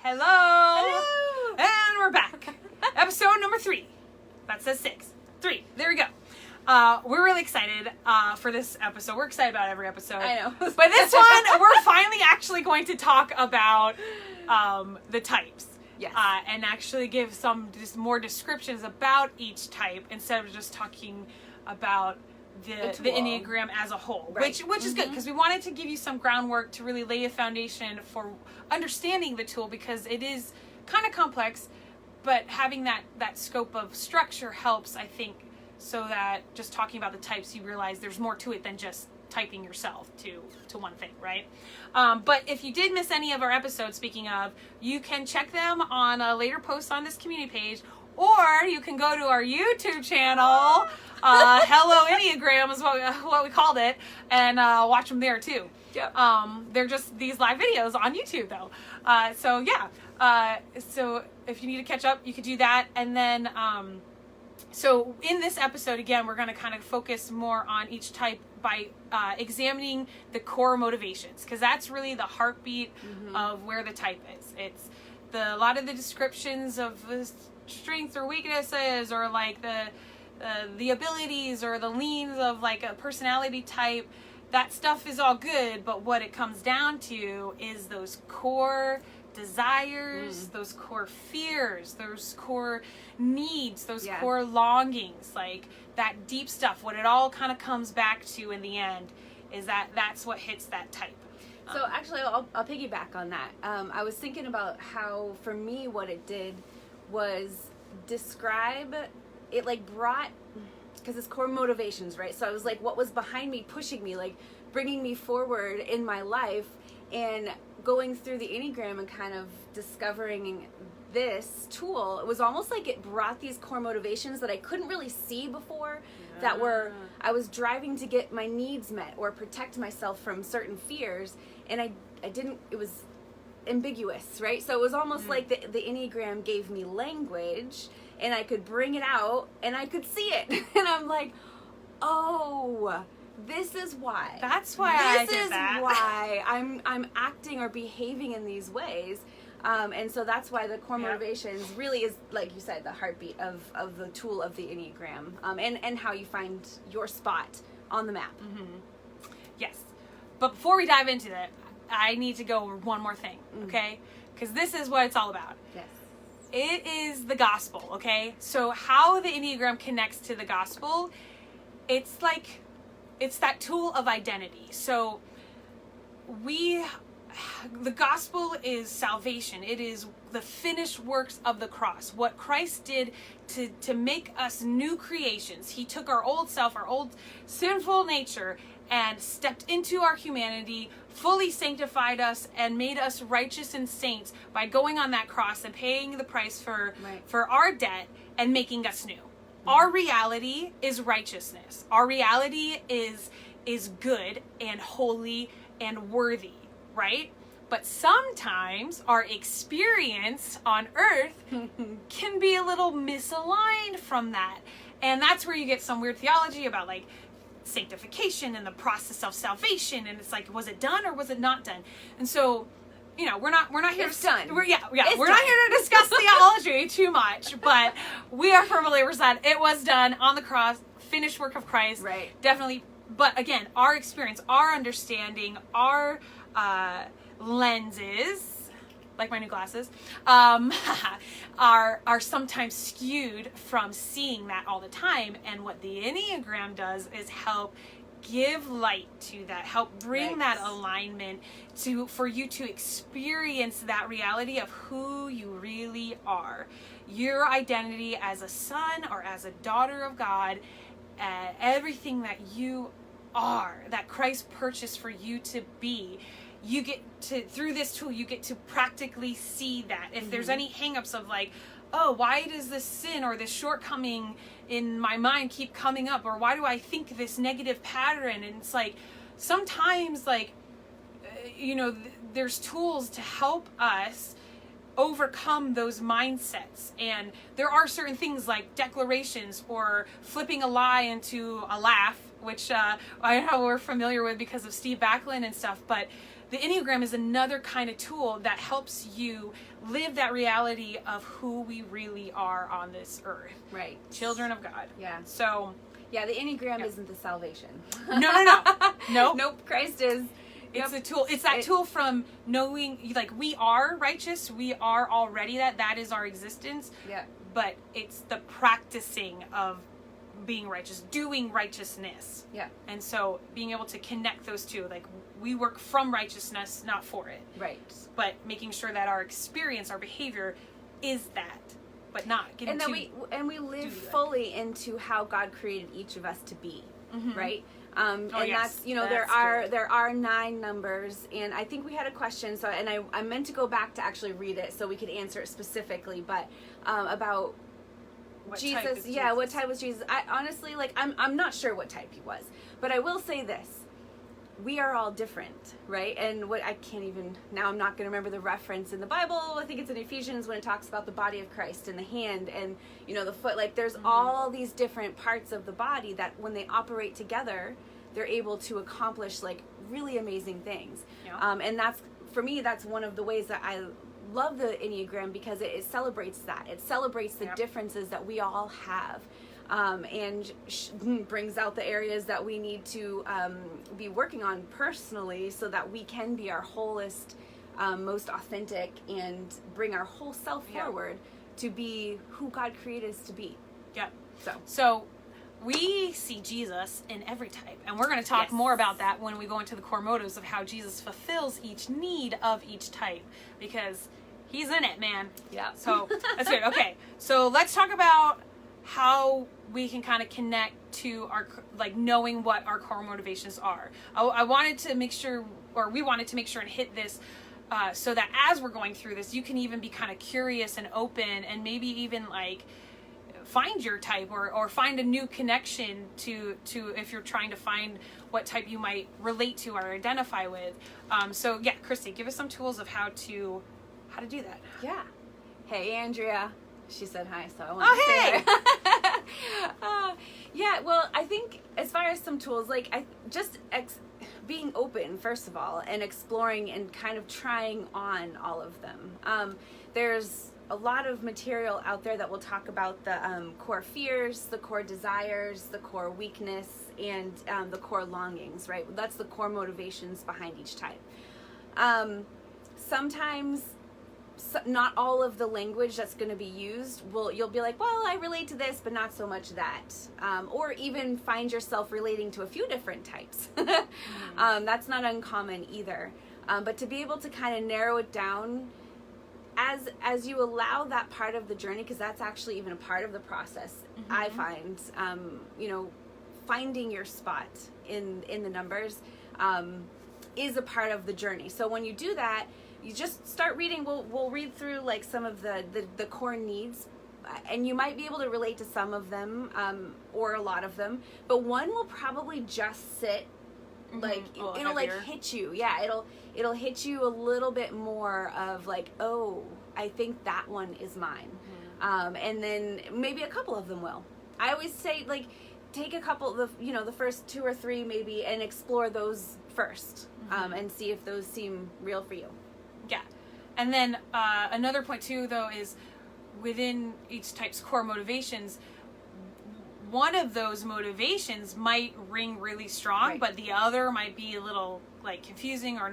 Hello! Hello! And we're back. Episode number 3. That says 6. 3. There we go. We're really excited for this episode. We're excited about every episode. I know. But this one, we're finally actually going to talk about the types. Yes. And actually give some just more descriptions about each type instead of just talking about the Enneagram as a whole, right. which is good because we wanted to give you some groundwork to really lay a foundation for understanding the tool because it is kind of complex, but having that scope of structure helps, I think, so that just talking about the types, you realize there's more to it than just typing yourself to one thing, right? But if you did miss any of our episodes, speaking of, you can check them on a later post on this community page, or you can go to our YouTube channel, Hello Enneagram is what we called it, and watch them there too. Yep. They're just these live videos on YouTube though. So if you need to catch up, you could do that. And then, so in this episode, again, we're going to kind of focus more on each type by examining the core motivations, because that's really the heartbeat of where the type is. It's a lot of the descriptions of strengths or weaknesses, or like the abilities or the leans of like a personality type. That stuff is all good, but what it comes down to is those core desires, those core fears, those core needs, those core longings, like that deep stuff. What it all kind of comes back to in the end is that's what hits that type. So actually, I'll piggyback on that. I was thinking about how, for me, what it did was describe, it like brought, because it's core motivations, right? So I was like, what was behind me, pushing me, like bringing me forward in my life, and going through the Enneagram and kind of discovering this tool. It was almost like it brought these core motivations that I couldn't really see before, that were, I was driving to get my needs met or protect myself from certain fears, and I didn't, it was ambiguous, right? So it was almost like the Enneagram gave me language, and I could bring it out and I could see it. And I'm like, oh, this is why. That's why I did that. This is why I'm acting or behaving in these ways. And so that's why the core motivations really is, like you said, the heartbeat of the tool of the Enneagram, and how you find your spot on the map. Yes. But before we dive into that, I need to go over one more thing, okay? Because this is what it's all about. Yes. It is the gospel, okay? So how the Enneagram connects to the gospel, it's that tool of identity. So the gospel is salvation. It is the finished works of the cross. What Christ did to make us new creations. He took our old self, our old sinful nature, and stepped into our humanity, fully sanctified us, and made us righteous and saints by going on that cross and paying the price for our debt and making us new. Our reality is righteousness. Our reality is good and holy and worthy, right? But sometimes our experience on earth can be a little misaligned from that. And that's where you get some weird theology about like sanctification and the process of salvation, and it's like, was it done or was it not done? And so, we're not here it's done. We're not here to discuss theology too much, but we are firm believers that it was done on the cross, finished work of Christ. Right. Definitely. But again, our experience, our understanding, our lenses, like my new glasses, are sometimes skewed from seeing that all the time. And what the Enneagram does is help give light to that, help bring that alignment for you to experience that reality of who you really are. Your identity as a son or as a daughter of God, everything that you are, that Christ purchased for you to be. You get to, through this tool, you get to practically see that. If there's any hangups of like, oh, why does this sin or this shortcoming in my mind keep coming up? Or why do I think this negative pattern? And it's like, sometimes like, there's tools to help us overcome those mindsets. And there are certain things like declarations or flipping a lie into a laugh, which I know we're familiar with because of Steve Backlund and stuff, but the Enneagram is another kind of tool that helps you live that reality of who we really are on this earth. Right. Children of God. Yeah. So. Yeah, the Enneagram isn't the salvation. No. Nope, Christ is. It's a tool. It's that tool from knowing, like, we are righteous. We are already that is our existence. Yeah. But it's the practicing of being righteous, doing righteousness. Yeah. And so being able to connect those two, like, we work from righteousness, not for it. Right. But making sure that our experience, our behavior is that, but not getting and that we live fully into how God created each of us to be. Right. That's, you know, there are 9 numbers, and I think we had a question, so, and I meant to go back to actually read it so we could answer it specifically, but about what Jesus. Type is Jesus. Yeah, what type was Jesus? I honestly, like, I'm not sure what type he was, but I will say this: we are all different, right? And what I can't even now, I'm not going to remember the reference in the Bible. I think it's in Ephesians when it talks about the body of Christ and the hand and, you know, the foot. Like, there's all these different parts of the body that when they operate together, they're able to accomplish, like, really amazing things. Yeah. And that's, for me, that's one of the ways that I love the Enneagram, because it celebrates that. It celebrates the differences that we all have. And brings out the areas that we need to be working on personally, so that we can be our wholest, most authentic, and bring our whole self forward to be who God created us to be. Yeah. So we see Jesus in every type, and we're going to talk more about that when we go into the core motives of how Jesus fulfills each need of each type, because he's in it, man. Yeah. So that's good. Okay. So let's talk about how we can kind of connect to our, like, knowing what our core motivations are. I wanted to make sure, or we wanted to make sure and hit this so that as we're going through this, you can even be kind of curious and open, and maybe even, like, find your type or find a new connection to if you're trying to find what type you might relate to or identify with. So yeah, Christy, give us some tools of how to do that. Yeah. Hey, Andrea. She said hi, so I want to say hi. Yeah, well, I think as far as some tools, like, being open, first of all, and exploring and kind of trying on all of them. There's a lot of material out there that will talk about the core fears, the core desires, the core weakness, and the core longings, right? That's the core motivations behind each type. Sometimes not all of the language that's going to be used you'll be like, well, I relate to this, but not so much that. Or even find yourself relating to a few different types. That's not uncommon either. But to be able to kind of narrow it down as you allow that part of the journey, because that's actually even a part of the process, I find, you know, finding your spot in the numbers is a part of the journey. So when you do that, you just start reading. We'll read through, like, some of the core needs, and you might be able to relate to some of them, or a lot of them, but one will probably just sit, like, it'll heavier. Like, hit you. Yeah, it'll hit you a little bit more of, like, oh, I think that one is mine. And then maybe a couple of them will. I always say, like, take a couple of the first 2 or 3 maybe, and explore those first, and see if those seem real for you. Yeah. And then another point too, though, is within each type's core motivations, one of those motivations might ring really strong, but the other might be a little, like, confusing or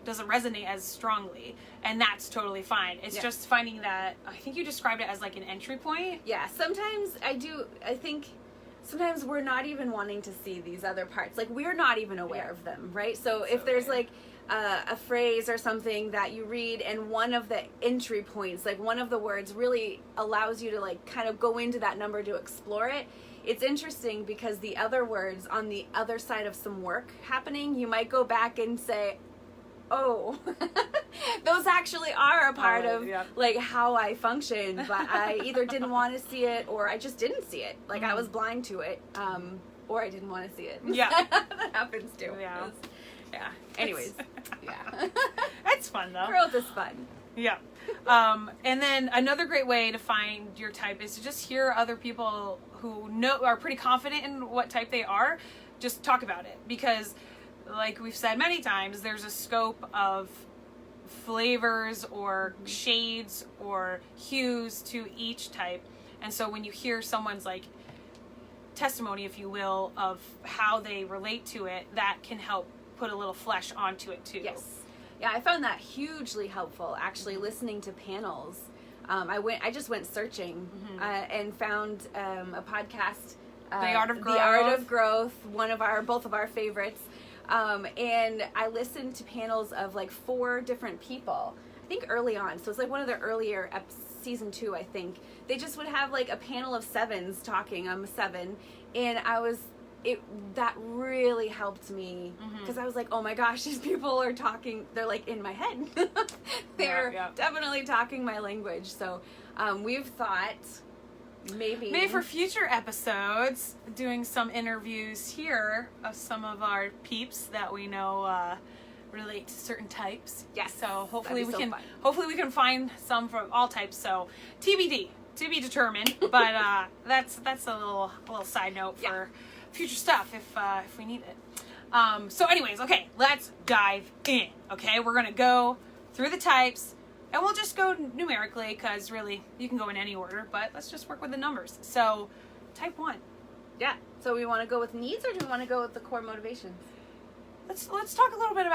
doesn't resonate as strongly. And that's totally fine. It's just finding that, I think you described it as like an entry point. Yeah. Sometimes I think sometimes we're not even wanting to see these other parts. Like, we're not even aware of them, right? So if there's like a phrase or something that you read, and one of the entry points, like one of the words, really allows you to, like, kind of go into that number to explore it, it's interesting, because the other words on the other side of some work happening, you might go back and say, oh, those actually are a part of like how I function, but I either didn't want to see it, or I just didn't see it. Like, I was blind to it, or I didn't want to see it. Yeah. That happens too. Yeah. Yeah. Anyways. Yeah. That's fun, though. Growth is fun. Yeah. And then another great way to find your type is to just hear other people who are pretty confident in what type they are, just talk about it, because like we've said many times, there's a scope of flavors or shades or hues to each type. And so when you hear someone's like testimony, if you will, of how they relate to it, that can help put a little flesh onto it too. Yes. Yeah, I found that hugely helpful, actually, listening to panels. I just went searching and found a podcast, The Art of Growth. The Art of Growth, both of our favorites. And I listened to panels of like 4 different people, I think early on. So it's like one of the earlier season 2, I think. They just would have like a panel of 7s talking. I'm a 7. And that really helped me, because I was like, oh my gosh, these people are talking, they're like in my head. They're definitely talking my language. So we've thought maybe for future episodes, doing some interviews here of some of our peeps that we know relate to certain types. Yes. So hopefully we fun. can find some from all types. So TBD, to be determined. But that's a little side note for future stuff if we need it. So anyways, okay, let's dive in. Okay, we're gonna go through the types. And we'll just go numerically, because really, you can go in any order, but let's just work with the numbers. So, type 1. Yeah. So we want to go with needs, or do we want to go with the core motivations? Let's talk a little bit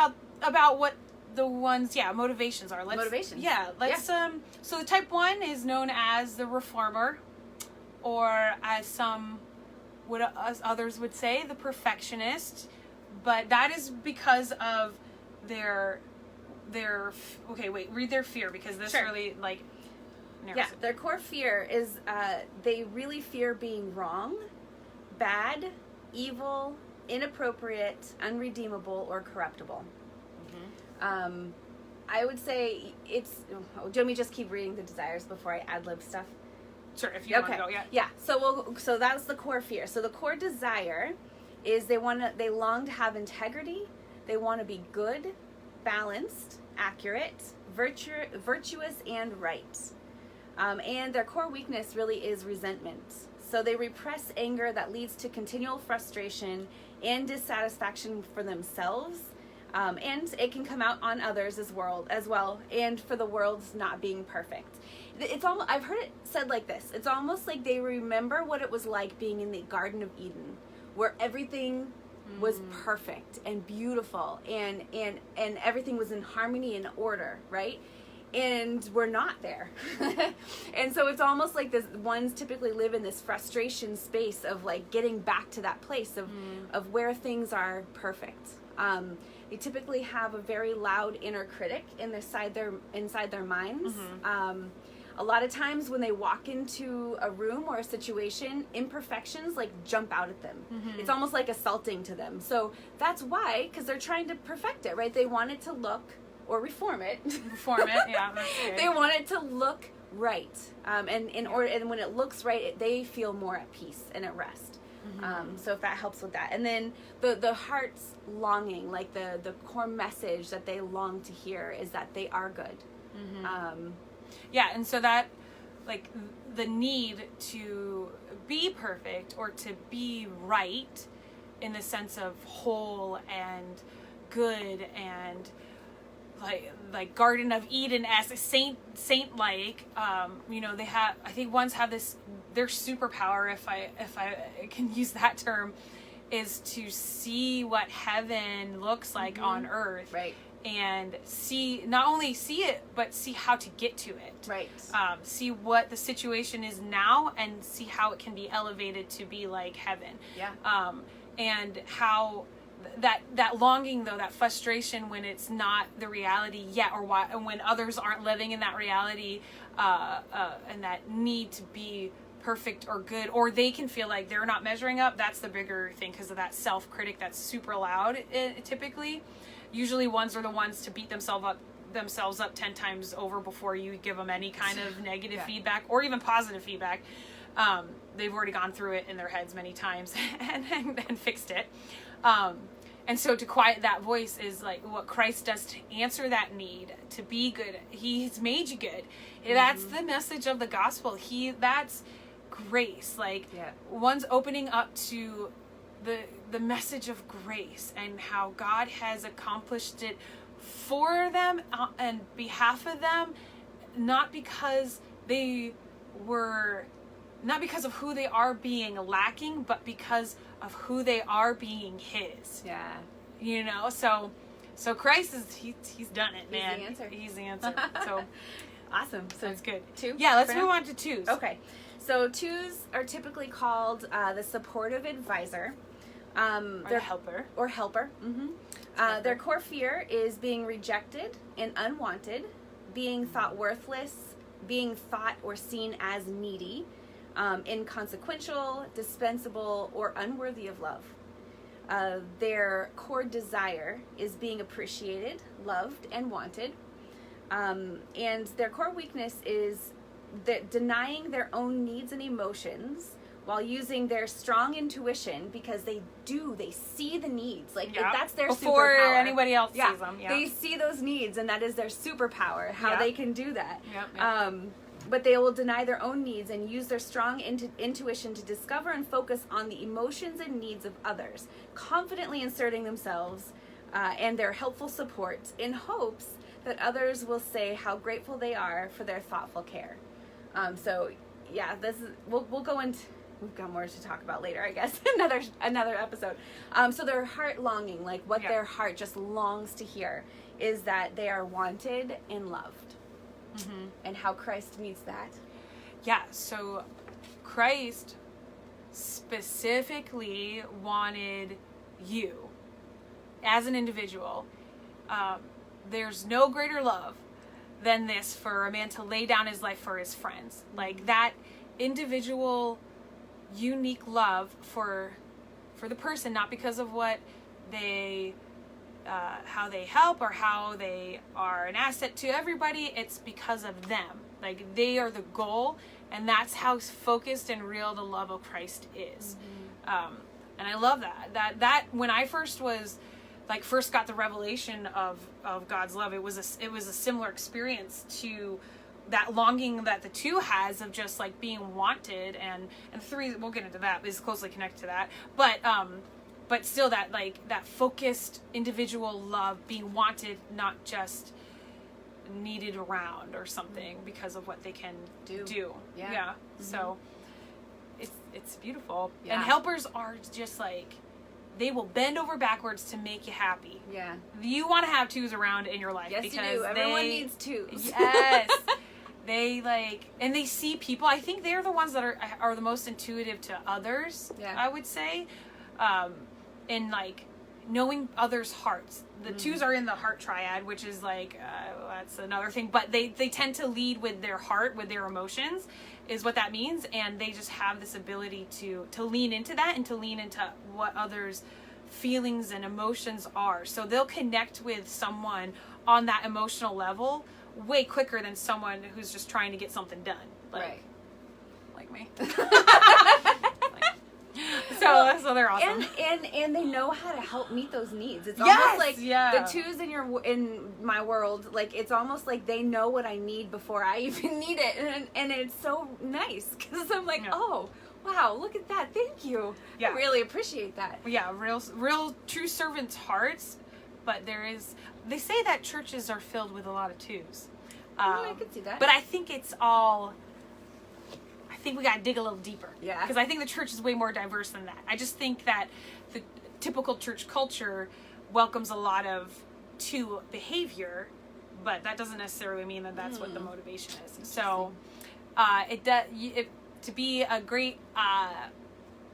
about what the ones, motivations are. Motivations. Yeah, let's, so the type 1 is known as the reformer, or as others would say, the perfectionist. But that is because of their read their fear, because this really like narrows it. Their core fear is they really fear being wrong, bad, evil, inappropriate, unredeemable, or corruptible. I would say it's do you want me to just keep reading the desires before I ad-lib stuff? Sure, if you want to go. So that's the core fear. So the core desire is they long to have integrity, they want to be good, balanced, accurate, virtuous, and right. And their core weakness really is resentment. So they repress anger that leads to continual frustration and dissatisfaction for themselves. And it can come out on others as well, and for the world's not being perfect. It's almost, I've heard it said like this. It's almost like they remember what it was like being in the Garden of Eden, where everything was perfect and beautiful and everything was in harmony and order, right? And we're not there. And so it's almost like this ones typically live in this frustration space of like getting back to that place of where things are perfect. They typically have a very loud inner critic inside their minds. A lot of times when they walk into a room or a situation, imperfections like jump out at them. It's almost like assaulting to them. So that's why, because they're trying to perfect it, right? They want it to look, or reform it. Yeah. That's good. They want it to look right. And when it looks right, they feel more at peace and at rest. So if that helps with that. And then the heart's longing, like the core message that they long to hear is that they are good. And so that, like, the need to be perfect or to be right in the sense of whole and good and like Garden of Eden as a saint-like, they have, I think ones have this, their superpower, if I can use that term, is to see what heaven looks like on earth. Right. And not only see it, but see how to get to it. Right. See what the situation is now and see how it can be elevated to be like heaven. Yeah. And how that longing, though, that frustration when it's not the reality yet, or when others aren't living in that reality, and that need to be perfect or good, or they can feel like they're not measuring up, that's the bigger thing, because of that self-critic that's super loud, typically. Usually ones are the ones to beat themselves up 10 times over before you give them any kind of negative feedback or even positive feedback. They've already gone through it in their heads many times and fixed it. And so to quiet that voice is like what Christ does to answer that need, to be good. He's made you good. That's the message of the gospel. That's grace. Like, one's opening up to the message of grace and how God has accomplished it for them and behalf of them, not because of who they are being lacking, but because of who they are being his. Yeah. You know, so Christ he's done it, man. He's He's the answer. the answer. So awesome. So that's good. 2? Yeah, let's move on to 2s. Okay. So 2s are typically called the supportive advisor. Or helper. Or helper. Mm-hmm. Their core fear is being rejected and unwanted, being thought worthless, being thought or seen as needy, inconsequential, dispensable, or unworthy of love. Their core desire is being appreciated, loved, and wanted. And their core weakness is denying their own needs and emotions while using their strong intuition, because they see the needs. Like, that's their before superpower. anybody else sees them. Yeah. They see those needs, and that is their superpower, how they can do that. Yep. But they will deny their own needs and use their strong intuition to discover and focus on the emotions and needs of others, confidently inserting themselves and their helpful support in hopes that others will say how grateful they are for their thoughtful care. So, yeah, we'll go into... We've got more to talk about later, I guess. another episode. So their heart longing, like what their heart just longs to hear, is that they are wanted and loved. Mm-hmm. And how Christ meets that. Yeah, so Christ specifically wanted you as an individual. There's no greater love than this, for a man to lay down his life for his friends. Like, that individual unique love for the person, not because of what they how they help or how they are an asset to everybody. It's because of them. Like, they are the goal, and that's how focused and real the love of Christ is. Mm-hmm. And I love that when I first got the revelation of God's love, it was a similar experience to that longing that the 2 has of just like being wanted, and 3, we'll get into that, is closely connected to that, but still that focused individual love, being wanted, not just needed around or something because of what they can do. Yeah. Mm-hmm. So it's beautiful. Yeah. And helpers are just like, they will bend over backwards to make you happy. Yeah. You want to have 2s around in your life. Yes, because you do. Everyone needs 2s. Yes. And they see people. I think they're the ones that are the most intuitive to others, I would say. And like knowing others' hearts. The 2s are in the heart triad, which is like, that's another thing. But they tend to lead with their heart, with their emotions, is what that means. And they just have this ability to lean into that and to lean into what others' feelings and emotions are. So they'll connect with someone on that emotional level way quicker than someone who's just trying to get something done. Like me. So they're awesome. And they know how to help meet those needs. It's almost like the 2s in my world, like, it's almost like they know what I need before I even need it. And it's so nice, because I'm like, oh, wow, look at that. Thank you. Yeah. I really appreciate that. Yeah, real true servants' hearts. But they say that churches are filled with a lot of 2s. I could see that. But I think we gotta dig a little deeper. Yeah. Because I think the church is way more diverse than that. I just think that the typical church culture welcomes a lot of 2 behavior, but that doesn't necessarily mean that that's what the motivation is. So, to be a great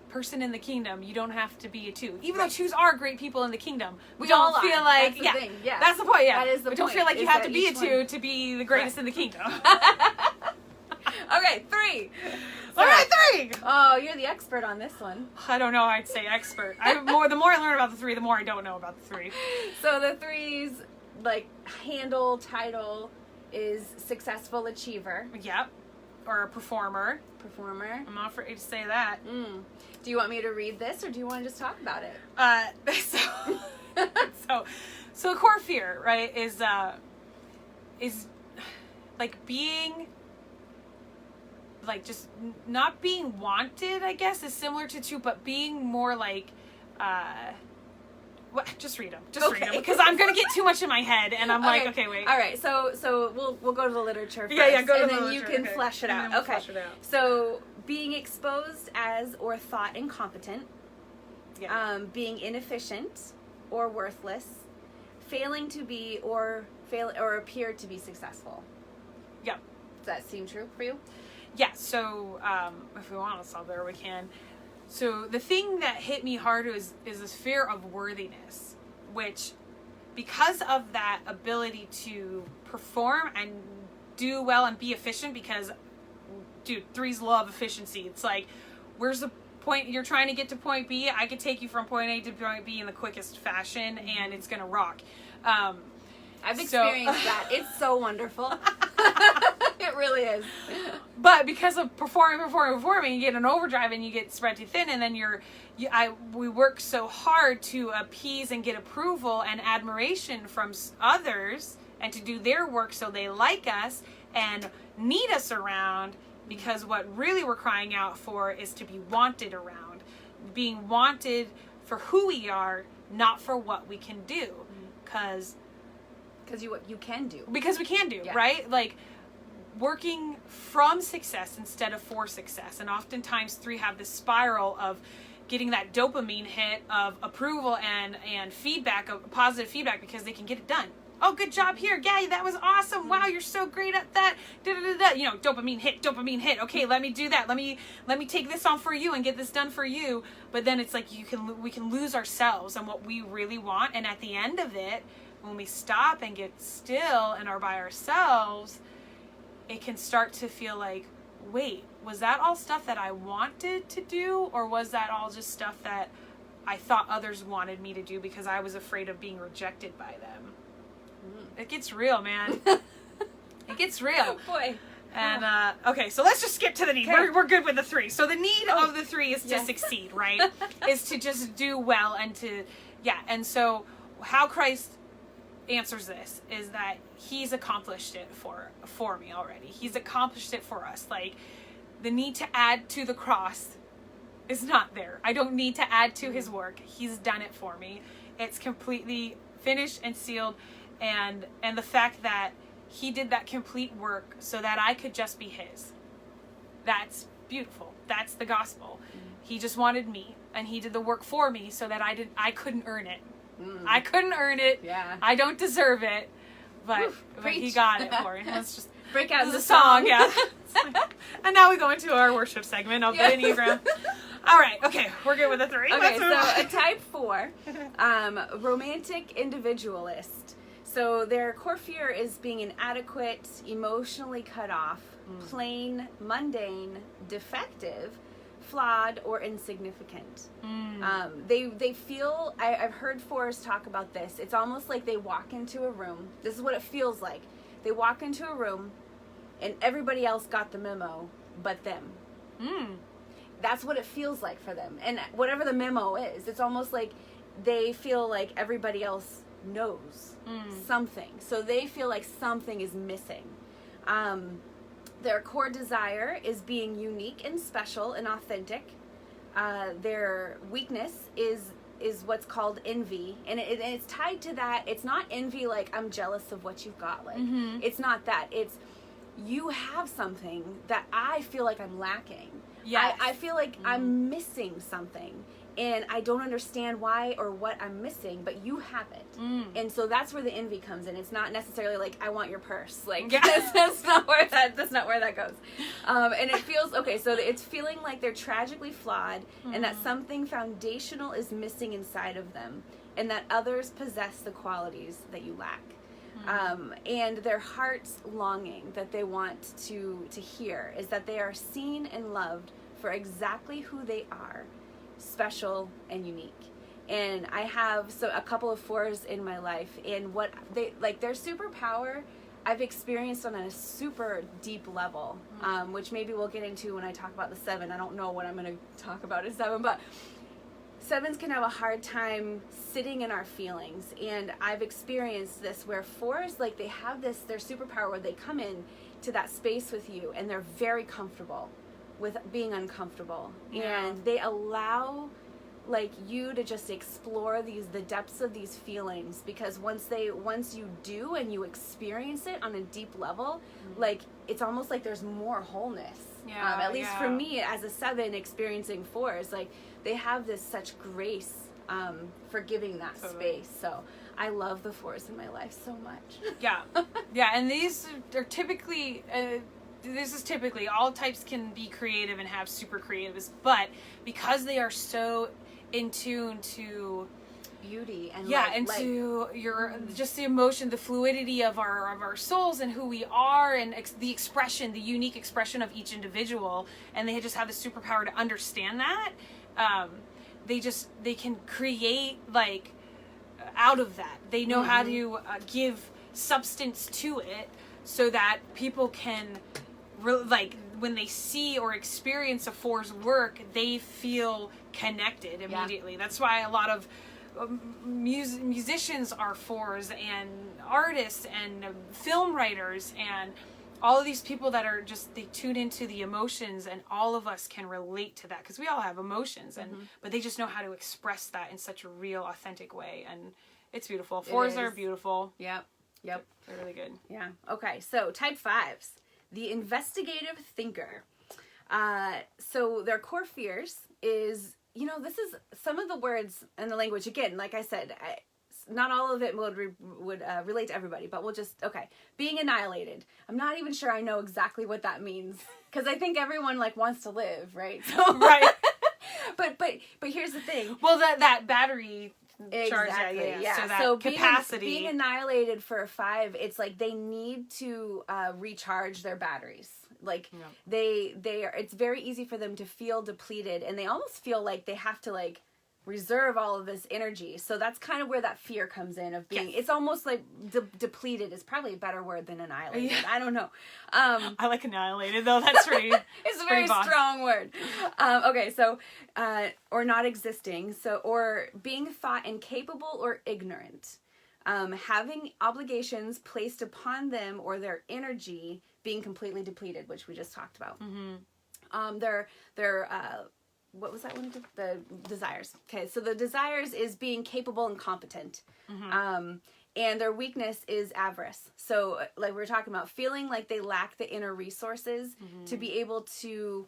person in the kingdom, you don't have to be a 2. Even though 2s are great people in the kingdom, we don't feel like, that's the point. Yeah, that's the point. Don't feel like you have to be a 2 to be the greatest in the kingdom. Okay, 3. All right, 3. Oh, you're the expert on this one. I don't know. I'd say expert. The more I learn about the 3, the more I don't know about the 3. So the 3's like title is successful achiever. Yep. Or a performer. I'm not afraid to say that. Do you want me to read this, or do you want to just talk about it? So core fear, right, is like being, like, just not being wanted, I guess, is similar to 2, but being more like Just read them. Read them, because I'm gonna get too much in my head, and I'm like, okay, wait. All right, so we'll go to the literature first. Yeah, go to the literature. And then you can flesh it out. We'll okay. Flesh it out. So being exposed as or thought incompetent, being inefficient or worthless, failing to be or appear to be successful. Yep. Does that seem true for you? Yeah. So if we want to solve there, we can. So the thing that hit me hard is this fear of worthiness, which, because of that ability to perform and do well and be efficient, because, dude, threes love efficiency. It's like, where's the point? You're trying to get to point B. I could take you from point A to point B in the quickest fashion, and it's going to rock. I've experienced that. It's so wonderful. It really is. But because of performing, you get an overdrive and you get spread too thin, and then we work so hard to appease and get approval and admiration from others, and to do their work so they like us and need us around, because what really we're crying out for is to be wanted around, being wanted for who we are, not for what we can do, because you can do. Because we can do, right? Like, working from success instead of for success. And oftentimes 3 have this spiral of getting that dopamine hit of approval and feedback, of positive feedback, because they can get it done. Oh, good job here. Yeah, that was awesome. Wow, you're so great at that. You know, dopamine hit. Okay, let me do that. Let me take this on for you and get this done for you. But then it's like we can lose ourselves and what we really want. And at the end of it, when we stop and get still and are by ourselves, it can start to feel like, wait, was that all stuff that I wanted to do? Or was that all just stuff that I thought others wanted me to do because I was afraid of being rejected by them? It gets real, man. It gets real. Boy. And, okay, so let's just skip to the need. Okay. We're good with the 3. So the need of the 3 is to succeed, right? Is to just do well and to, and so how Christ answers this is that he's accomplished it for me already. He's accomplished it for us. Like, the need to add to the cross is not there. I don't need to add to his work. He's done it for me. It's completely finished and sealed, and the fact that he did that complete work so that I could just be his. That's beautiful. That's the gospel. He just wanted me, and he did the work for me so that I couldn't earn it. I couldn't earn it. Yeah. I don't deserve it, but he got it for me. Let's just break out the song. And now we go into our worship segment of the Enneagram. All right. Okay, we're good with the 3. Okay, so a type 4, romantic individualist. So their core fear is being inadequate, emotionally cut off, plain, mundane, defective, flawed, or insignificant. They feel, I've heard 4s talk about this, it's almost like they walk into a room, this is what it feels like, they walk into a room and everybody else got the memo but them. That's what it feels like for them, and whatever the memo is, it's almost like they feel like everybody else knows something, so they feel like something is missing. Their core desire is being unique and special and authentic. Their weakness is what's called envy, and it's tied to that. It's not envy like I'm jealous of what you've got. Like it's not that. It's you have something that I feel like I'm lacking. Yes. I feel like I'm missing something, and I don't understand why or what I'm missing, but you have it. And so that's where the envy comes in. It's not necessarily like I want your purse. Like that's not where that goes. And it feels okay. So it's feeling like they're tragically flawed, and that something foundational is missing inside of them, and that others possess the qualities that you lack. And their heart's longing that they want to hear is that they are seen and loved for exactly who they are, special and unique. And I have a couple of 4s in my life, and what they like, their superpower I've experienced on a super deep level, which maybe we'll get into when I talk about the 7. I don't know what I'm going to talk about in 7, but 7s can have a hard time sitting in our feelings, and I've experienced this where 4s, like, they have their superpower where they come in to that space with you and they're very comfortable with being uncomfortable, and they allow like you to just explore the depths of these feelings, because once you do and you experience it on a deep level, like it's almost like there's more wholeness. At least for me as a 7 experiencing 4s, like they have this such grace for giving that space. So I love the 4s in my life so much. And these are typically this is typically, all types can be creative and have super creatives, but because they are so in tune to beauty and to your just the emotion, the fluidity of our souls and who we are, and the expression, the unique expression of each individual, and they just have the superpower to understand that, they can create like out of that. They know how to give substance to it so that people can like when they see or experience a 4's work, they feel connected immediately. That's why a lot of musicians are 4s, and artists and film writers and all of these people that are just, they tune into the emotions, and all of us can relate to that because we all have emotions, and but they just know how to express that in such a real, authentic way, and it's beautiful. 4s are beautiful. Yep. They're really good. Yeah. Okay. So type 5s, the investigative thinker. So their core fears is, this is some of the words and the language, again, like I said, not all of it would relate to everybody, but we'll just, being annihilated. I'm not even sure I know exactly what that means, because I think everyone like wants to live, right? So, right. but here's the thing. Well, that battery charge, exactly, yeah. So capacity. Being annihilated for a 5, it's like they need to recharge their batteries. Like they are, it's very easy for them to feel depleted, and they almost feel like they have to like reserve all of this energy. So that's kind of where that fear comes in of being, it's almost like depleted is probably a better word than annihilated. I don't know. I like annihilated though. That's pretty, it's a very strong word. Okay. So, or not existing. So, or being thought incapable or ignorant, having obligations placed upon them or their energy being completely depleted, which we just talked about. Their what was that one? The desires. Okay, so the desires is being capable and competent. And their weakness is avarice. So like we were talking about, feeling like they lack the inner resources to be able to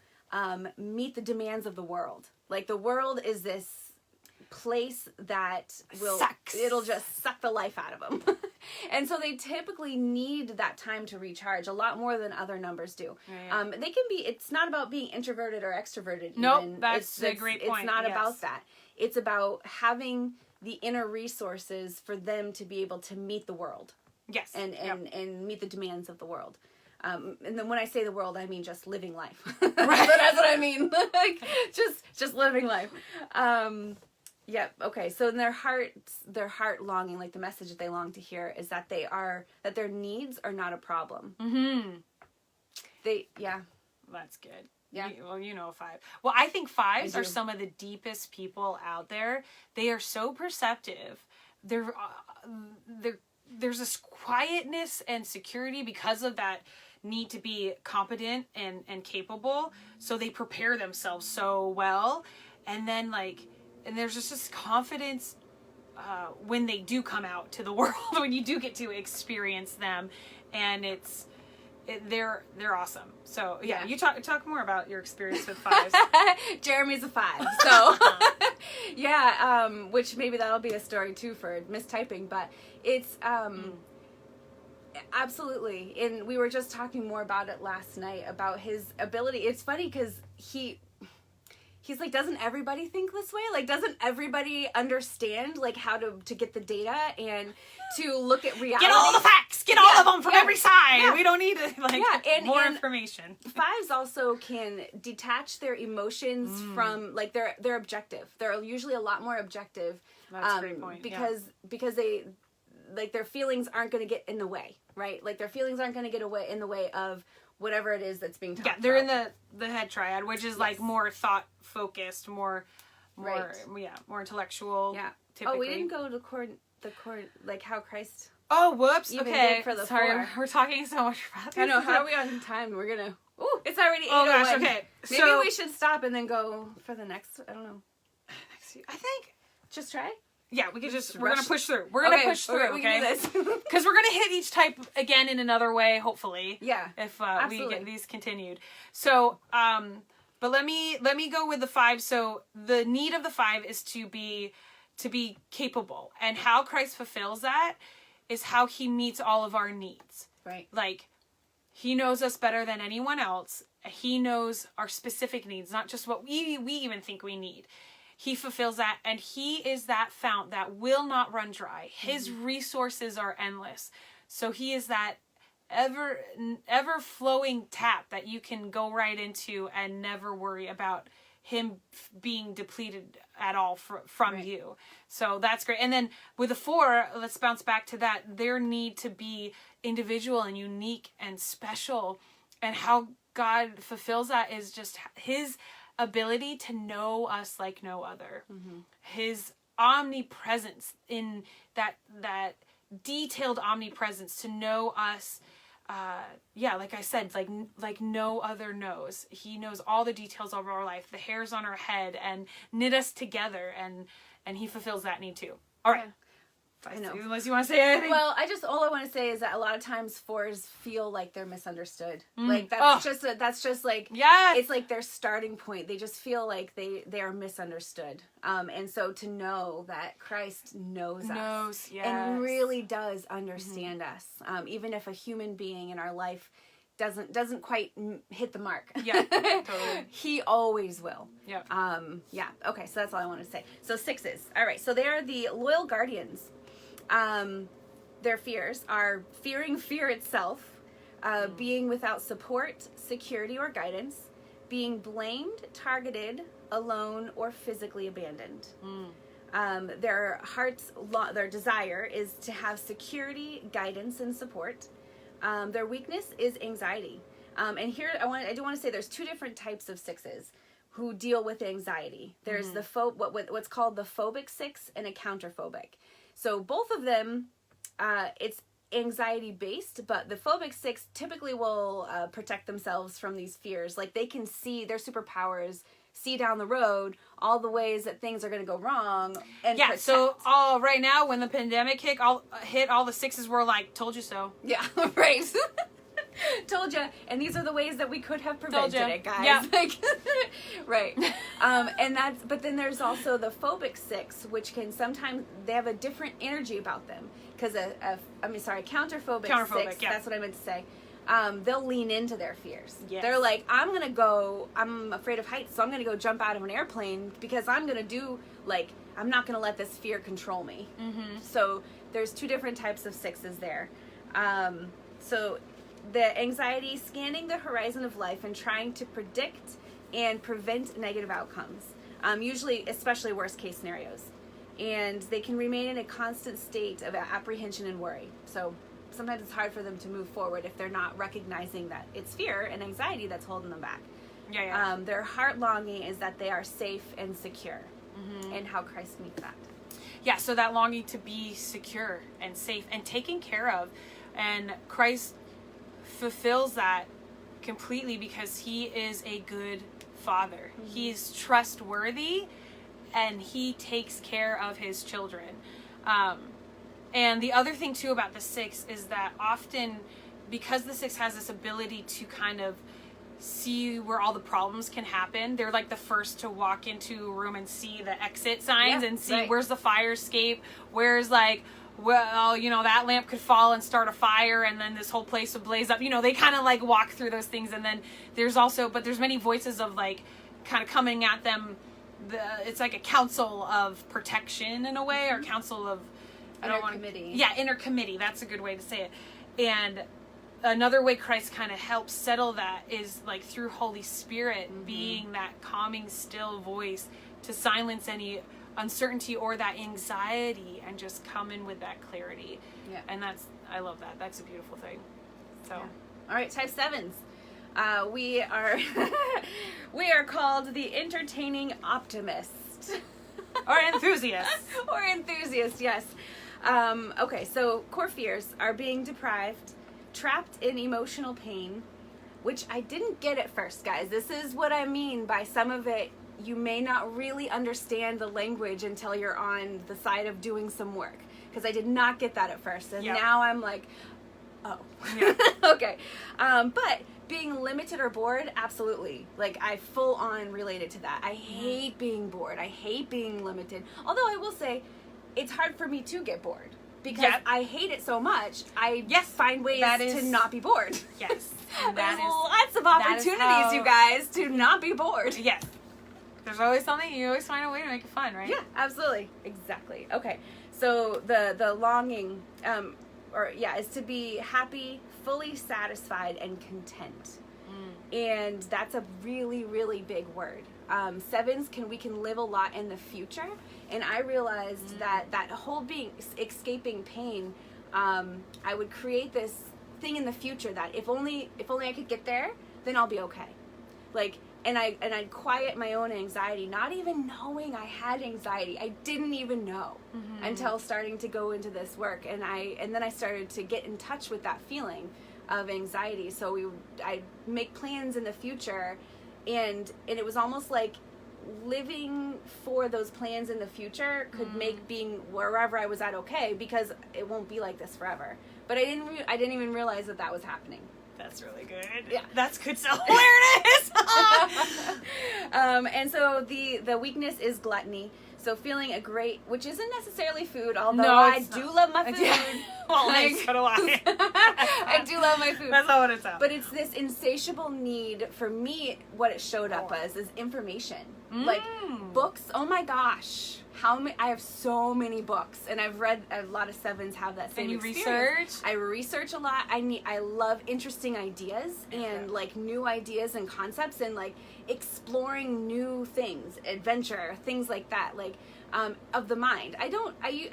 meet the demands of the world. Like the world is this place that it'll just suck the life out of them. And so they typically need that time to recharge a lot more than other numbers do. Right. They can be, it's not about being introverted or extroverted. Nope, that's a great point. It's not about that. It's about having the inner resources for them to be able to meet the world. Yes. And meet the demands of the world. And then when I say the world, I mean just living life. Right. That's what I mean. Like just living life. Yep. Okay. So in their heart longing, like the message that they long to hear is that that their needs are not a problem. That's good. Yeah. Well, 5. Well, I think 5s are some of the deepest people out there. They are so perceptive. There's this quietness and security because of that need to be competent and capable. So they prepare themselves so well. And then and there's just this confidence when they do come out to the world, when you do get to experience them, and they're awesome. So you talk more about your experience with 5s. Jeremy's a 5, so which maybe that'll be a story too for mistyping, but it's absolutely. And we were just talking more about it last night about his ability. It's funny because he's like, doesn't everybody think this way? Like, doesn't everybody understand, like, how to get the data and to look at reality? Get all the facts! Get all of them from every side! Yeah. We don't need more information. 5s also can detach their emotions from, like, they're objective. They're usually a lot more objective. That's a great point. Because they, like, their feelings aren't going to get in the way, right? Like, their feelings aren't going to get in the way of whatever it is that's being talked about. Yeah, they're in the head triad, which is like more thought focused, more intellectual. Yeah. Typically. Oh, we didn't go to the core, like how Christ. Oh, whoops. Even okay. did for the Sorry, 4. We're talking so much about this. I know. How are we on time? We're gonna. Ooh, it's already 8:01. Oh gosh. Okay. Maybe we should stop and then go for the next. I don't know. I think. Just try. Yeah, we could we're rush. gonna push through. We're gonna push through, we can do this. Because we're gonna hit each type again in another way, hopefully. Yeah, if we absolutely. get these continued. So, but let me go with the 5. So the need of the 5 is to be capable, and how Christ fulfills that is how he meets all of our needs. Right. Like, he knows us better than anyone else. He knows our specific needs, not just what we even think we need. He fulfills that, and he is that fount that will not run dry. His resources are endless. So he is that ever flowing tap that you can go right into and never worry about him being depleted at all from you. So that's great. And then with the 4, let's bounce back to that. Their need to be individual and unique and special, and how God fulfills that is just his ability to know us like no other. His omnipresence, in that detailed omnipresence, to know us, like I said, like no other knows. He knows all the details of our life, the hairs on our head, and knit us together, and he fulfills that need too. All right. Yeah. I know. Unless you want to say anything. Well, all I want to say is that a lot of times 4s feel like they're misunderstood. Like that's just like, it's like their starting point. They just feel like they are misunderstood. And so to know that Christ knows us and really does understand us, even if a human being in our life doesn't quite hit the mark. Yeah, totally. He always will. Yeah. Okay. So that's all I want to say. So 6s. All right. So they are the loyal guardians. Their fears are fearing fear itself, being without support, security, or guidance, being blamed, targeted, alone, or physically abandoned. Their their desire is to have security, guidance, and support. Their weakness is anxiety. And here I do want to say there's 2 different types of 6s who deal with anxiety. There's the what's called the phobic 6 and a counterphobic. So both of them, it's anxiety based, but the phobic 6 typically will protect themselves from these fears. Like, they can see their superpowers, see down the road all the ways that things are going to go wrong. And protect. So right now when the pandemic hit, all the 6s were like, told you so. Yeah, right. Told you, and these are the ways that we could have prevented it, guys. Yeah. Right. But then there's also the phobic 6, which can sometimes, they have a different energy about them. Because counterphobic 6, that's what I meant to say. They'll lean into their fears. Yes. They're like, I'm afraid of heights, so I'm going to go jump out of an airplane because I'm going to I'm not going to let this fear control me. So there's 2 different types of 6s there. So the anxiety, scanning the horizon of life and trying to predict and prevent negative outcomes, usually, especially worst case scenarios. And they can remain in a constant state of apprehension and worry. So sometimes it's hard for them to move forward if they're not recognizing that it's fear and anxiety that's holding them back. Their heart longing is that they are safe and secure, and how Christ meets that. Yeah, so that longing to be secure and safe and taken care of, and Christ fulfills that completely because he is a good father. He's trustworthy, and he takes care of his children. And the other thing too about the 6 is that often, because the 6 has this ability to kind of see where all the problems can happen, they're like the first to walk into a room and see the exit signs and see where's the fire escape, where's that lamp could fall and start a fire and then this whole place would blaze up. They kind of walk through those things. And then there's many voices of kind of coming at them. It's like a council of protection in a way, or council of committee. Inner committee. That's a good way to say it. And another way Christ kind of helps settle that is through Holy Spirit being that calming, still voice to silence any uncertainty or that anxiety and just come in with that clarity. Yeah. And I love that. That's a beautiful thing. So, all right, type 7s. We are called the entertaining optimist. Or enthusiast. Or enthusiast, yes. Okay, so core fears are being deprived, trapped in emotional pain, which I didn't get at first, guys. This is what I mean by some of it you may not really understand the language until you're on the side of doing some work. Because I did not get that at first. And now I'm like, oh, okay. But being limited or bored, absolutely. Like, I full on related to that. I hate being bored. I hate being limited. Although I will say, it's hard for me to get bored. Because I hate it so much, I find ways to not be bored. Yes. There's lots of opportunities, you guys, to not be bored. Yes. There's always something, you always find a way to make it fun, right? Yeah, absolutely. Exactly. Okay. So the longing, is to be happy, fully satisfied, and content. And that's a really, really big word. Sevens we can live a lot in the future, and I realized that whole being escaping pain, I would create this thing in the future that if only I could get there, then I'll be okay. Like, and I'd quiet my own anxiety, not even knowing I had anxiety. I didn't even know until starting to go into this work, and then I started to get in touch with that feeling of anxiety. So I'd make plans in the future, and it was almost like living for those plans in the future could make being wherever I was at okay, because it won't be like this forever. But I didn't even realize that was happening. That's really good. Yeah. That's good self-awareness. And so the weakness is gluttony. So feeling which isn't necessarily food, although I do love my food. Yeah. Well, so do I. I do love my food. That's not what it's about. But it's this insatiable need, for me, what it showed up as is information. Like books, oh my gosh. I have so many books, and I've read, a lot of sevens have that same experience. Research? I research a lot. I love interesting ideas and like new ideas and concepts, and like exploring new things, adventure, things like that, like of the mind. I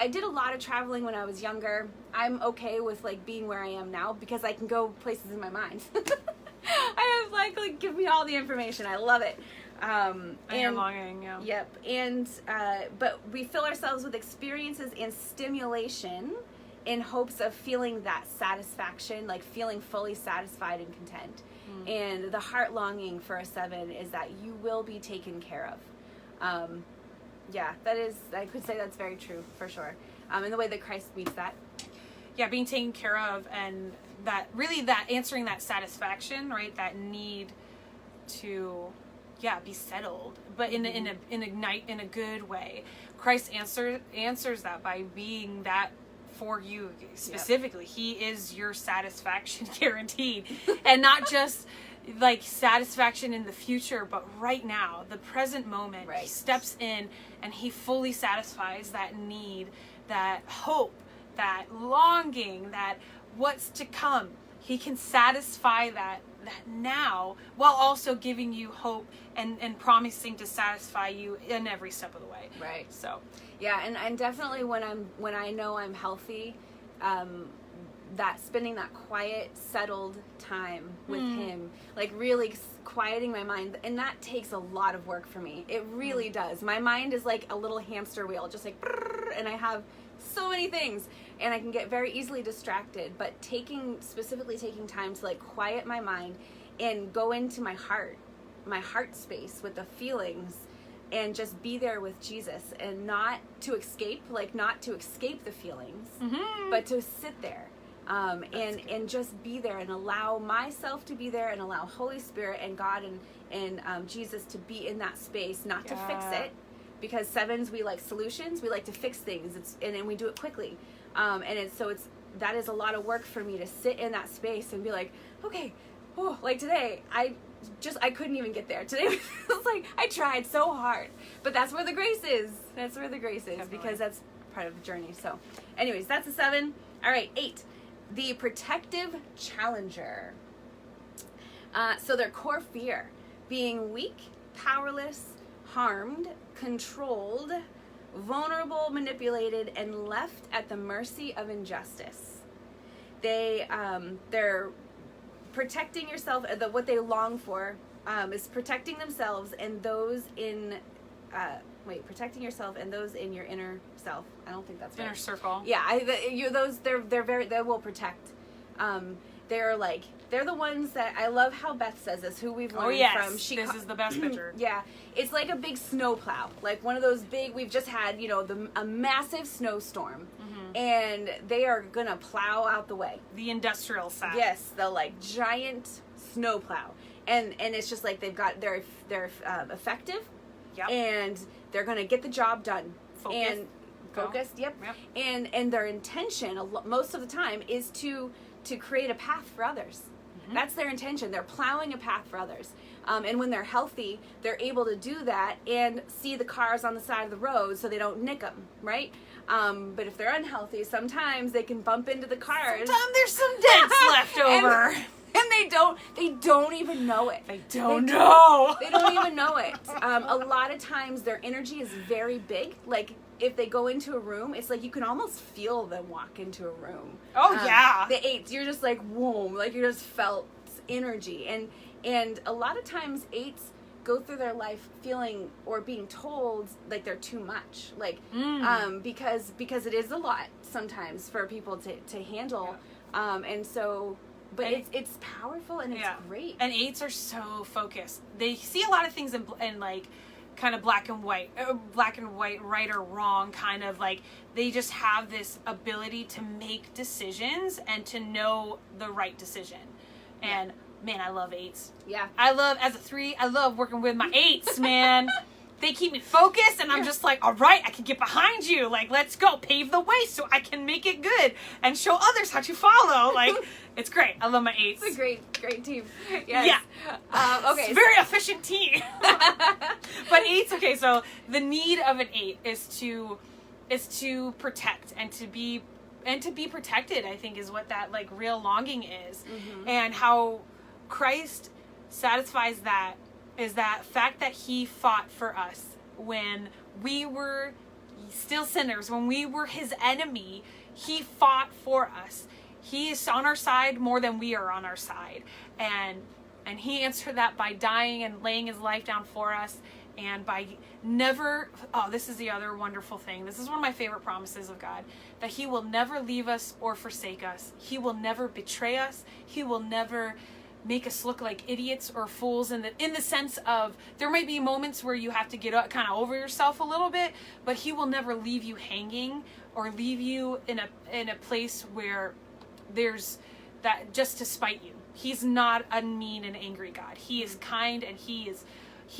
did a lot of traveling when I was younger. I'm okay with like being where I am now because I can go places in my mind. I have like give me all the information. I love it. And longing, yeah. Yep. And but we fill ourselves with experiences and stimulation in hopes of feeling that satisfaction, like feeling fully satisfied and content. And the heart longing for a 7 is that you will be taken care of. I could say that's very true for sure. And the way that Christ meets that. Yeah, being taken care of, and that answering that satisfaction, right? That need to be settled, but in a good way. Christ answers that by being that for you specifically. Yep. He is your satisfaction guaranteed, and not just like satisfaction in the future, but right now, the present moment. Right. He steps in and he fully satisfies that need, that hope, that longing, that what's to come. He can satisfy that now, while also giving you hope and promising to satisfy you in every step of the way. Right. So yeah, and definitely when I know I'm healthy, that spending that quiet, settled time with him, like really quieting my mind, and that takes a lot of work for me. It really does. My mind is like a little hamster wheel, just like, and I have so many things, and I can get very easily distracted. But specifically taking time to like quiet my mind and go into my heart space with the feelings, and just be there with Jesus, and not to escape the feelings, but to sit there. And just be there and allow myself to be there, and allow Holy Spirit and God and Jesus to be in that space, not to fix it, because 7s, we like solutions, we like to fix things, and we do it quickly, that is a lot of work for me to sit in that space and be like, okay, like today I couldn't even get there today. Was like I tried so hard, but that's where the grace is. Definitely. Because that's part of the journey. So anyways, that's a 7. All right, 8. The protective challenger. So their core fear, being weak, powerless, harmed, controlled, vulnerable, manipulated, and left at the mercy of injustice. They're protecting yourself. What they long for is protecting themselves and those in protecting yourself and those in your inner self. I don't think that's right. Inner circle. Yeah, they will protect. They're like They're the ones that, I love how Beth says this, who we've learned from. This is the best picture. Yeah, it's like a big snowplow, like one of those big, we've just had, a massive snowstorm, and they are gonna plow out the way. The industrial side. Yes, the like giant snowplow, and it's just like they're effective, and they're gonna get the job done. Focused, yep. And their intention most of the time is to create a path for others. That's their intention. They're plowing a path for others. And when they're healthy, they're able to do that and see the cars on the side of the road so they don't nick them, right? But if they're unhealthy, sometimes they can bump into the cars. Sometimes there's some dents left over. And they don't even know it. They don't know. They don't even know it. A lot of times their energy is very big. Like, if they go into a room, it's like you can almost feel them walk into a room. Oh, yeah. The 8s, you're just like, whoa, like you just felt energy. And a lot of times 8s go through their life feeling or being told like they're too much. Like, because it is a lot sometimes for people to handle. Yeah. And so... But it's powerful and it's great. And 8s are so focused. They see a lot of things in like kind of black and white, right or wrong, kind of like they just have this ability to make decisions and to know the right decision. And man, I love 8s. Yeah. As a 3, I love working with my 8s, man. They keep me focused, and I'm just like, all right, I can get behind you. Like, let's go, pave the way so I can make it good and show others how to follow. Like, it's great. I love my 8s. It's a great team. Yes. Yeah. Okay. It's a very efficient team. But 8s, okay, so the need of an 8 is to protect and to be protected, I think, is what that like real longing is. And how Christ satisfies that is that fact that he fought for us when we were still sinners, when we were his enemy. He fought for us. He is on our side more than we are on our side. And he answered that by dying and laying his life down for us, and by never, this is the other wonderful thing. This is one of my favorite promises of God, that he will never leave us or forsake us. He will never betray us. He will never make us look like idiots or fools in the sense of there might be moments where you have to get kind of over yourself a little bit, but he will never leave you hanging or leave you in a place where there's that just to spite you. He's not a mean and angry God. He is kind, and he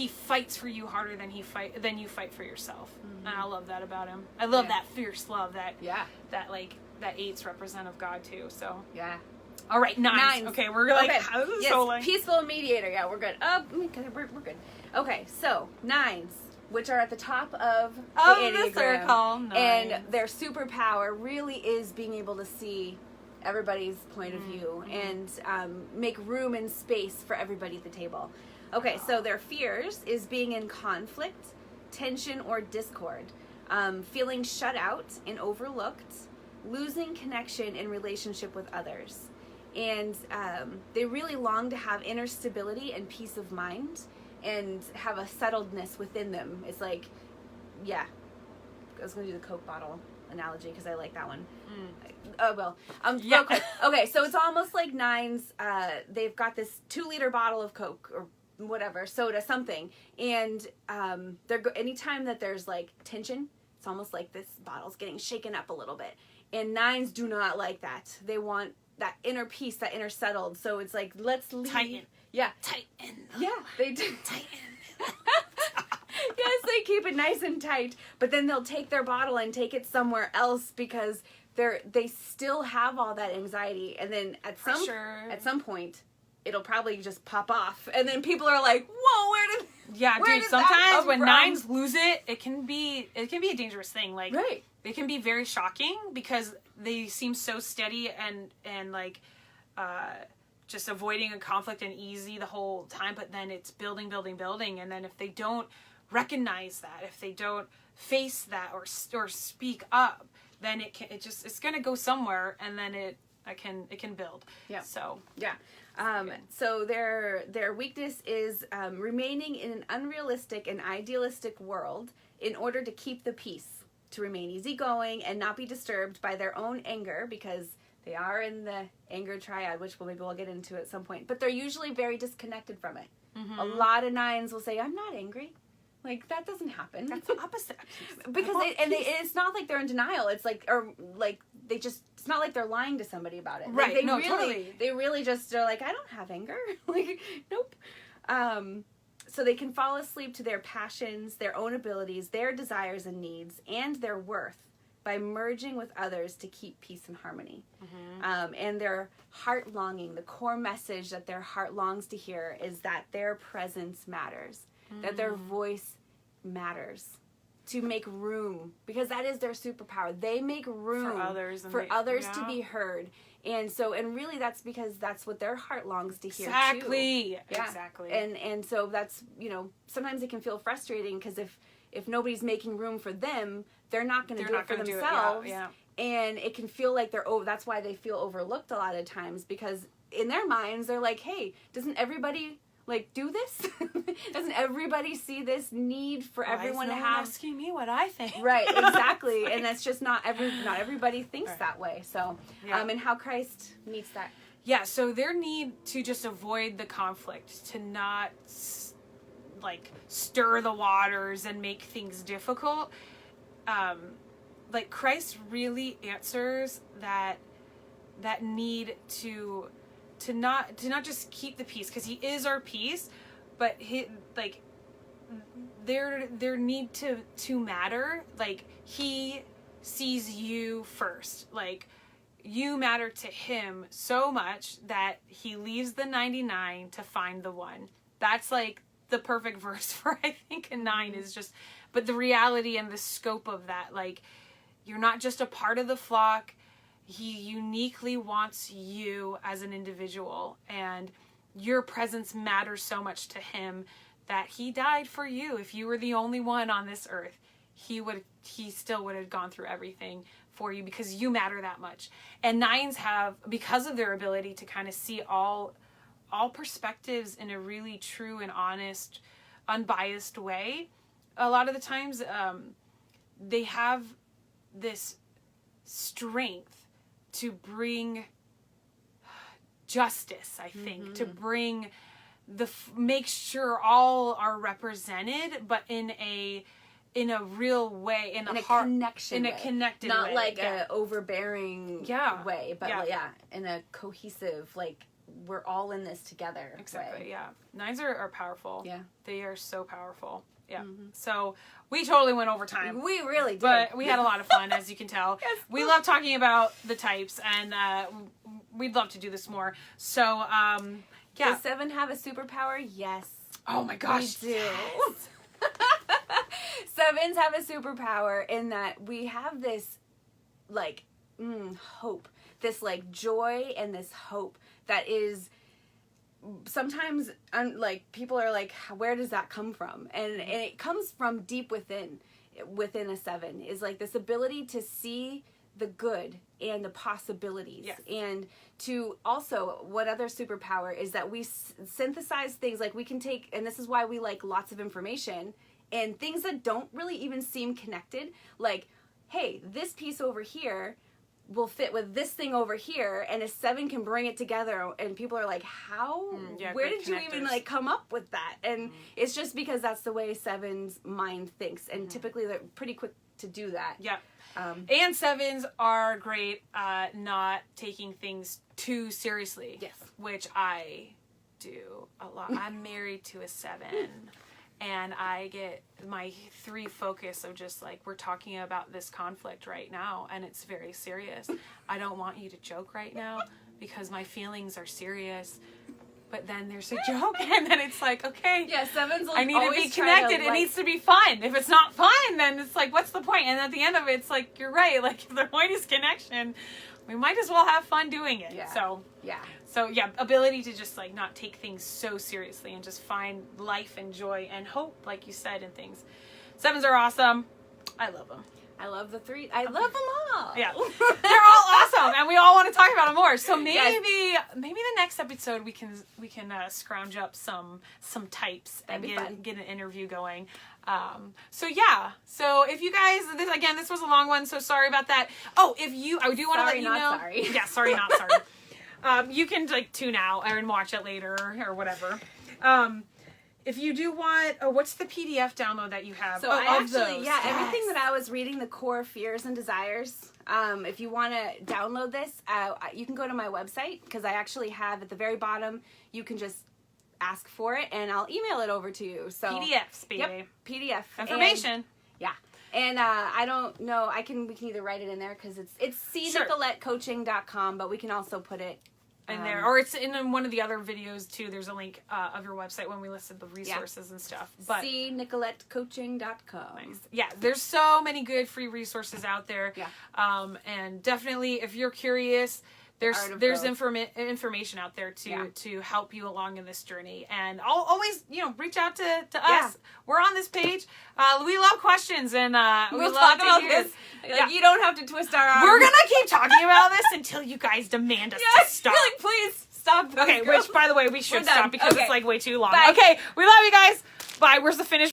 fights for you harder than you fight for yourself. And I love that about him. I love that fierce love that 8s represent of God too. So all right, 9s. Okay, we're like, how is this so like... Peaceful mediator. Yeah, we're good. We're good. Okay, so 9s, which are at the top of the Enneagram, circle, and their superpower really is being able to see everybody's point of view and make room and space for everybody at the table. Okay, so their fears is being in conflict, tension, or discord, feeling shut out and overlooked, losing connection in relationship with others. And they really long to have inner stability and peace of mind and have a settledness within them. It's like, I was going to do the Coke bottle analogy because I like that one. Real quick. Okay, so it's almost like 9s. They've got this 2-liter bottle of Coke or whatever, soda, something. And anytime that there's like tension, it's almost like this bottle's getting shaken up a little bit. And 9s do not like that. They want that inner peace, that inner settled. So it's like, let's leave. Tighten. Yeah. Tighten. They do. Tighten. Yes, they keep it nice and tight. But then they'll take their bottle and take it somewhere else because they still have all that anxiety. And then at some point, it'll probably just pop off. And then people are like, whoa, where did sometimes when 9s lose it, it can be a dangerous thing. Like, right. It can be very shocking because they seem so steady and like just avoiding a conflict and easy the whole time, but then it's building, and then if they don't recognize that, if they don't face that or speak up, then it's gonna go somewhere, and then it can build. Yeah. So yeah. So their weakness is remaining in an unrealistic and idealistic world in order to keep the peace, to remain easygoing and not be disturbed by their own anger, because They are in the anger triad, which we'll get into at some point. But they're usually very disconnected from it. Mm-hmm. A lot of 9s will say, I'm not angry. Like, that doesn't happen. That's the opposite. Because it's not like they're in denial. It's like, or like, it's not like they're lying to somebody about it. Right. Like, Totally. They really just are like, I don't have anger. Like, nope. So they can fall asleep to their passions, their own abilities, their desires and needs, and their worth by merging with others to keep peace and harmony. Mm-hmm. And their heart longing, the core message that their heart longs to hear is that their presence matters, that their voice matters, to make room, because that is their superpower. They make room for others to be heard. And so, and really that's because that's what their heart longs to hear too. Yeah. Exactly. And so that's, sometimes it can feel frustrating because if nobody's making room for them, they're not going to do it for themselves. Yeah. And it can feel like that's why they feel overlooked a lot of times, because in their minds, they're like, hey, doesn't everybody do this? Doesn't everybody see this need for everyone to have? Asking me what I think. Right, exactly. And that's just not everybody thinks that way. So, and how Christ meets that. Yeah, so their need to just avoid the conflict, to not stir the waters and make things difficult. Christ really answers that need to not just keep the peace, because he is our peace, but their need to matter. He sees you first. You matter to him so much that he leaves the 99 to find the one. That's the perfect verse for, I think, a 9 is just, but the reality and the scope of that, you're not just a part of the flock. He uniquely wants you as an individual, and your presence matters so much to him that he died for you. If you were the only one on this earth, he still would have gone through everything for you, because you matter that much. And 9s have, because of their ability to kind of see all perspectives in a really true and honest, unbiased way, a lot of the times they have this strength to bring justice, I think, to bring make sure all are represented, but in a real way, in a connected way. Not a overbearing way, but in a cohesive, we're all in this together. Exactly. Way. Yeah. 9s are powerful. Yeah. They are so powerful. Yeah. Mm-hmm. So we totally went over time. We really did. But we had a lot of fun, as you can tell. Yes. We love talking about the types, and we'd love to do this more. So, Does 7 have a superpower? Yes. Oh my gosh. We do. Yes. 7s have a superpower in that we have this, hope. This, joy and this hope that is... Sometimes, people are like, where does that come from? And it comes from deep within a 7, is this ability to see the good and the possibilities. Yes. And to also, what other superpower is that we synthesize things, we can take, and this is why we like lots of information, and things that don't really even seem connected, hey, this piece over here will fit with this thing over here, and a 7 can bring it together, and people are like, how? Where did you even come up with that? And it's just because that's the way 7's mind thinks, and typically they're pretty quick to do that. Yeah. And 7s are great at not taking things too seriously. Yes. Which I do a lot. I'm married to a 7. And I get my 3 focus of just we're talking about this conflict right now, and it's very serious. I don't want you to joke right now because my feelings are serious. But then there's a joke, and then it's okay. Yeah, 7s will I need to be connected. It needs to be fun. If it's not fun, then it's what's the point? And at the end of it, it's you're right. If the point is connection, we might as well have fun doing it. Yeah. So ability to just not take things so seriously and just find life and joy and hope, like you said, in things. 7s are awesome. I love them. I love the 3. I love them all. Yeah. They're all awesome, and we all want to talk about it more. So maybe maybe the next episode we can scrounge up some types and get an interview going. So if you guys, this was a long one, so sorry about that. Oh, I do want to let you know. Sorry. Yeah, sorry, not sorry. You can tune out and watch it later or whatever. If you do want, what's the PDF download that you have? So everything that I was reading, the core fears and desires. If you want to download this, you can go to my website, because I actually have at the very bottom, you can just ask for it and I'll email it over to you. So PDFs, baby. Yep, PDF information. And I don't know, we can either write it in there, because it's cnicolettecoaching.com, but we can also put it in there, or it's in one of the other videos too. There's a link of your website when we listed the resources and stuff. But cnicolettecoaching.com. Nice. Yeah, there's so many good free resources out there. Yeah. And definitely, if you're curious, there's information out there to help you along in this journey. And I'll always reach out to us. We're on this page. We love questions, and we'll talk about this. You don't have to twist our arm. We're gonna keep talking about this until you guys demand us to stop. You're like, please stop. Okay, which by the way we should stop because it's way too long. Bye. Okay, we love you guys. Bye. Where's the finish?